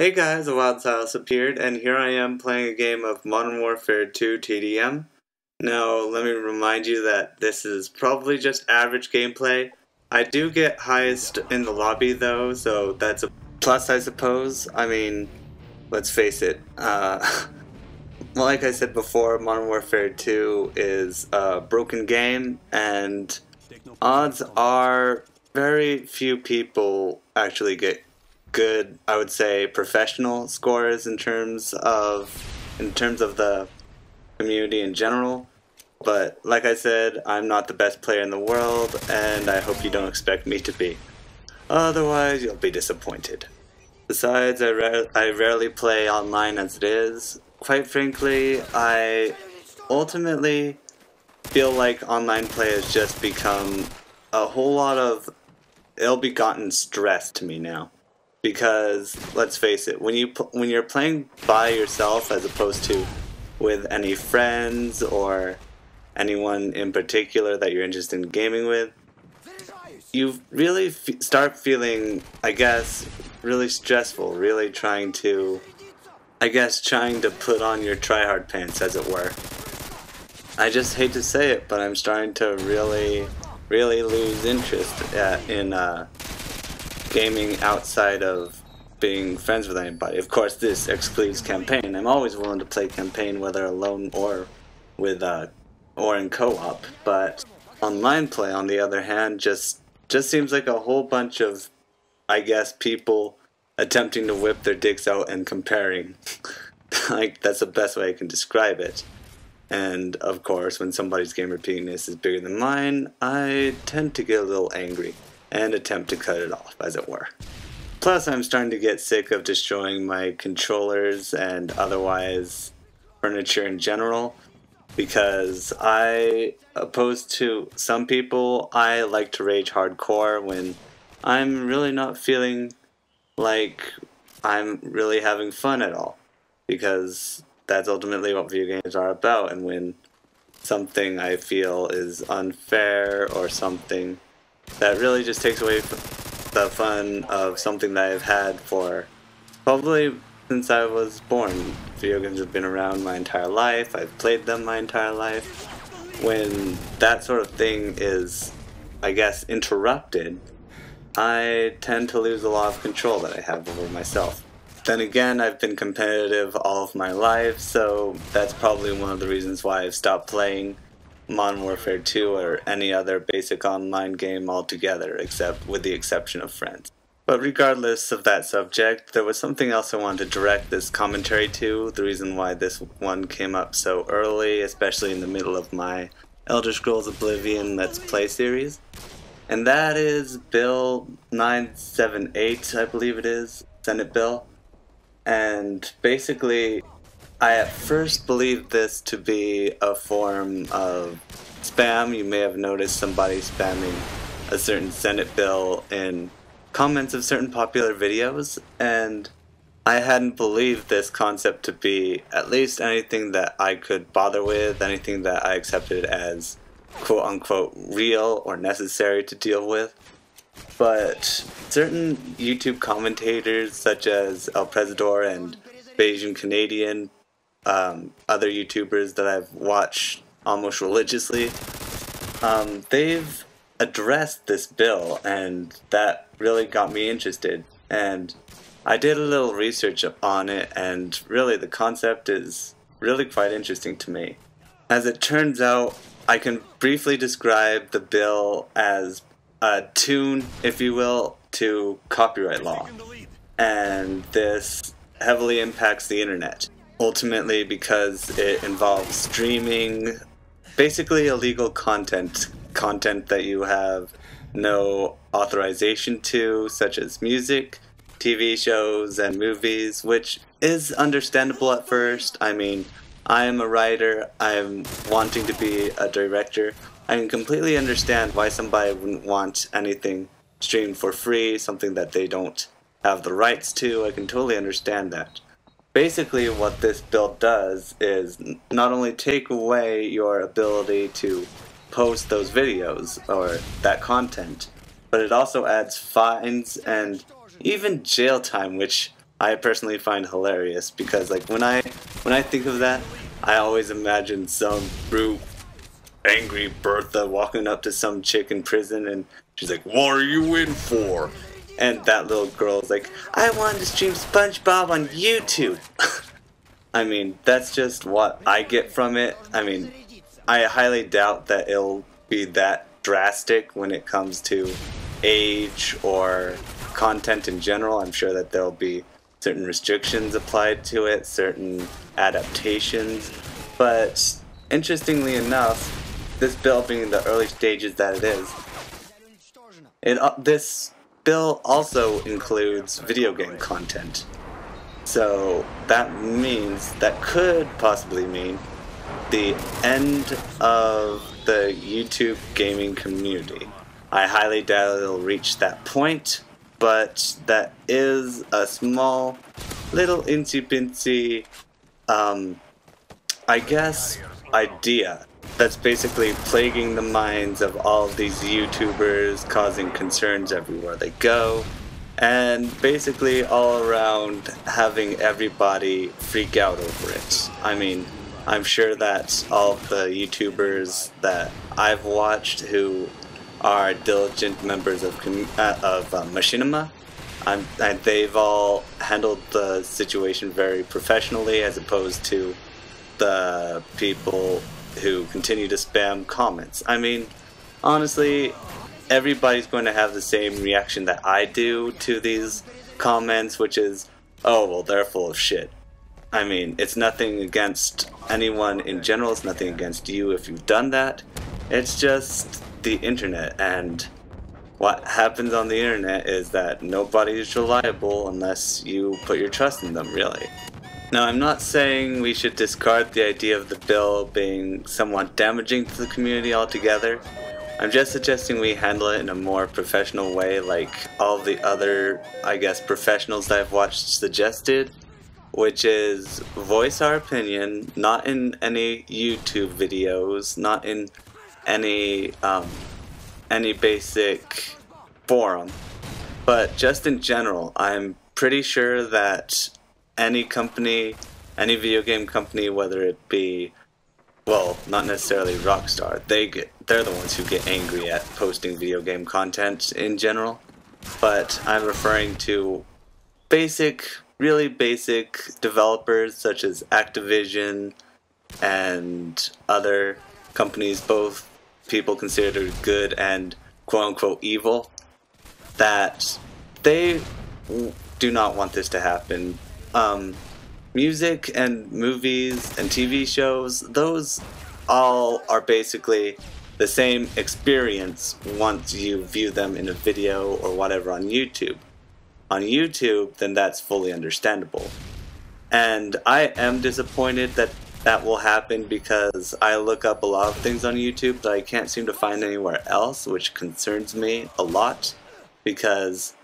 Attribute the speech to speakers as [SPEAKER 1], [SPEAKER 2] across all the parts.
[SPEAKER 1] Hey guys, a Wild Silence appeared, and here I am playing a game of Modern Warfare 2 TDM. Now, let me remind you that this is probably just average gameplay. I do get highest in the lobby though, so that's a plus I suppose. I mean, let's face it, well, like I said before, Modern Warfare 2 is a broken game, and odds are very few people actually get good, I would say, professional scores in terms of the community in general. But like I said, I'm not the best player in the world, and I hope you don't expect me to be. Otherwise, you'll be disappointed. Besides, I rarely play online as it is. Quite frankly, I ultimately feel like online play has just become a whole lot of ill-begotten stress to me now. Because let's face it, when you're playing by yourself as opposed to with any friends or anyone in particular that you're interested in gaming with, you really start feeling, I guess, really stressful, really trying to put on your try-hard pants, as it were. I just hate to say it, but I'm starting to really lose interest in gaming outside of being friends with anybody. Of course, this excludes campaign. I'm always willing to play campaign, whether alone or with or in co-op. But online play, on the other hand, just seems like a whole bunch of, I guess, people attempting to whip their dicks out and comparing. Like, that's the best way I can describe it. And of course, when somebody's game repeatingness is bigger than mine, I tend to get a little angry and attempt to cut it off, as it were. Plus, I'm starting to get sick of destroying my controllers and otherwise furniture in general, because opposed to some people, I like to rage hardcore when I'm really not feeling like I'm really having fun at all, because that's ultimately what video games are about. And when something I feel is unfair or something that really just takes away the fun of something that I've had for probably since I was born. Video games have been around my entire life, I've played them my entire life. When that sort of thing is, I guess, interrupted, I tend to lose a lot of control that I have over myself. Then again, I've been competitive all of my life, so that's probably one of the reasons why I've stopped playing Modern Warfare 2 or any other basic online game altogether, except with the exception of friends. But regardless of that subject, there was something else I wanted to direct this commentary to, the reason why this one came up so early, especially in the middle of my Elder Scrolls Oblivion Let's Play series. And that is Bill 978, I believe it is, Senate Bill. And basically, I at first believed this to be a form of spam. You may have noticed somebody spamming a certain Senate bill in comments of certain popular videos, and I hadn't believed this concept to be at least anything that I could bother with, anything that I accepted as quote-unquote real or necessary to deal with. But certain YouTube commentators such as El Presidor and Bayesian Canadian, other YouTubers that I've watched almost religiously, they've addressed this bill, and that really got me interested. And I did a little research on it, and really the concept is really quite interesting to me. As it turns out, I can briefly describe the bill as a tune, if you will, to copyright law. And this heavily impacts the internet. Ultimately, because it involves streaming basically illegal content that you have no authorization to, such as music, TV shows, and movies, which is understandable at first. I mean, I am a writer, I'm wanting to be a director. I can completely understand why somebody wouldn't want anything streamed for free, something that they don't have the rights to. I can totally understand that. Basically, what this bill does is not only take away your ability to post those videos or that content, but it also adds fines and even jail time, which I personally find hilarious because like when I think of that, I always imagine some brute, angry Bertha walking up to some chick in prison and she's like, "What are you in for?" And that little girl's like, "I wanted to stream SpongeBob on YouTube." I mean, that's just what I get from it. I mean, I highly doubt that it'll be that drastic when it comes to age or content in general. I'm sure that there'll be certain restrictions applied to it, certain adaptations, but interestingly enough, this bill being in the early stages that it is, this bill also includes video game content. So that could possibly mean the end of the YouTube gaming community. I highly doubt it'll reach that point, but that is a small, little insy-pincy, I guess, idea that's basically plaguing the minds of all of these YouTubers, causing concerns everywhere they go, and basically all around having everybody freak out over it. I mean, I'm sure that all of the YouTubers that I've watched who are diligent members of Machinima, they've all handled the situation very professionally, as opposed to the people who continue to spam comments. I mean, honestly, everybody's going to have the same reaction that I do to these comments, which is, "Oh, well, they're full of shit." I mean, it's nothing against anyone in general, it's nothing against you if you've done that. It's just the internet, and what happens on the internet is that nobody is reliable unless you put your trust in them, really. Now, I'm not saying we should discard the idea of the bill being somewhat damaging to the community altogether. I'm just suggesting we handle it in a more professional way, like all the other, I guess, professionals that I've watched suggested, which is voice our opinion, not in any YouTube videos, not in any basic forum, but just in general. I'm pretty sure that any company, any video game company, whether it be, well, not necessarily Rockstar, they're the ones who get angry at posting video game content in general, but I'm referring to really basic developers such as Activision and other companies, both people considered good and quote-unquote evil, that they do not want this to happen. Music and movies and TV shows, those all are basically the same experience once you view them in a video or whatever on YouTube. On YouTube, then that's fully understandable. And I am disappointed that that will happen, because I look up a lot of things on YouTube that I can't seem to find anywhere else, which concerns me a lot, because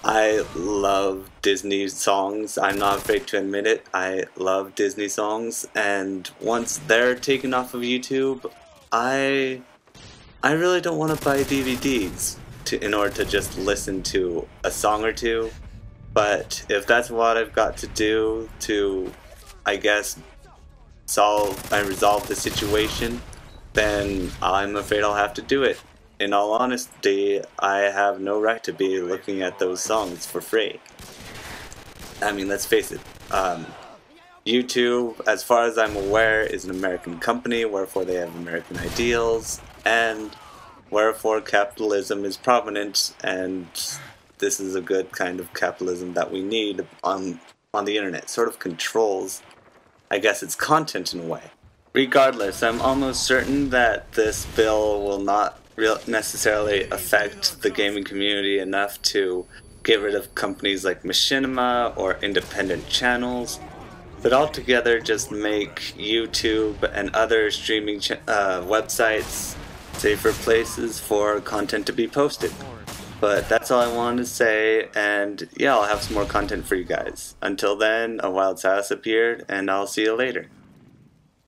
[SPEAKER 1] I love Disney songs. I'm not afraid to admit it. I love Disney songs, and once they're taken off of YouTube, I really don't want to buy DVDs in order to just listen to a song or two. But if that's what I've got to do to, I guess, resolve the situation, then I'm afraid I'll have to do it. In all honesty, I have no right to be looking at those songs for free. I mean, let's face it, YouTube, as far as I'm aware, is an American company, wherefore they have American ideals, and wherefore capitalism is prominent, and this is a good kind of capitalism that we need on the internet. It sort of controls, I guess, its content in a way. Regardless, I'm almost certain that this bill will not necessarily affect the gaming community enough to get rid of companies like Machinima or independent channels, but altogether just make YouTube and other streaming websites safer places for content to be posted. But that's all I wanted to say, and yeah, I'll have some more content for you guys. Until then, a wild sass appeared, and I'll see you later.